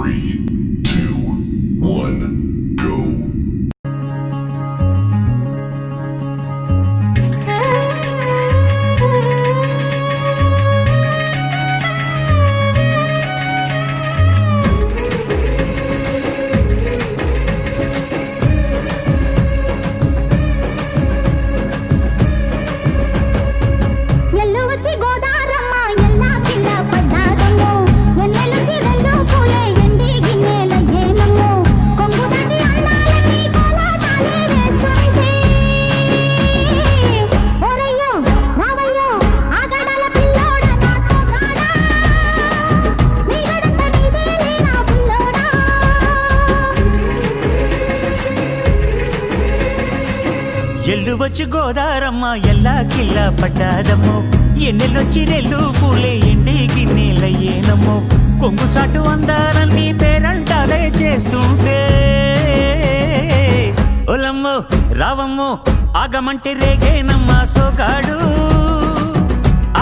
3, 2, 1, go. ఎల్లు వచ్చి గోదారమ్మ ఎల్లా కిల్లా పడ్డాదమ్మో ఎన్నెల్లొచ్చి రెల్లు పూలే ఎండి గిన్నెలయ్యేనమ్మో కొంగు చాటు అందాలన్నీ పేరంటాలే చేస్తుంటే ఒలమ్మో రావమ్మో ఆగమంటే రేగేనమ్మ సోగాడు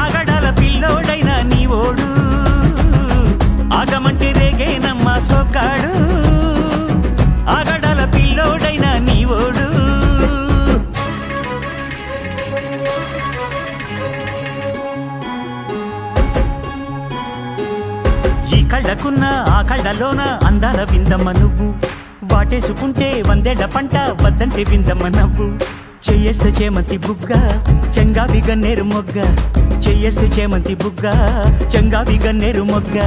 ఆగడాల పిల్లోడైనా నీ ఓడు ఆగమంటే రేగేనమ్మ సోగాడు ఆగడాల పిల్లోడైనా నీ ఓడు కళ్ళకున్న ఆ కళ్ళలోన అందాల విందమ్మ నువ్వు వాటేసుకుంటే వందేళ్ల పంట వద్దంటే విందమ్మ నవ్వు చెయ్యేస్తే చేమంతి బుగ్గ చెంగావి గన్నేరు మొగ్గ చెయ్యేస్తే చేమంతి బుగ్గ చెంగావి గన్నేరు మొగ్గ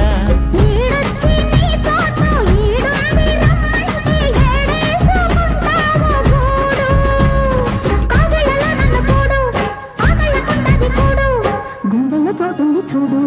చూడు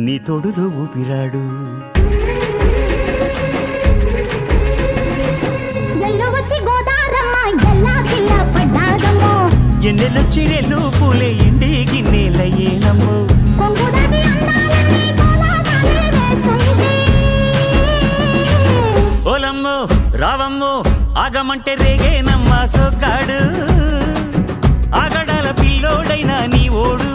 నీ తోడులో ఊపిరాడు ఎన్నెలొచ్చి రెల్లు పూలే ఎండి గిన్నెలయ్యేనమ్మో ఓలమ్మో రావమ్మో ఆగమంటే రేగేనమ్మ సోగాడు ఆగడాల పిల్లోడైనా నీ ఓడు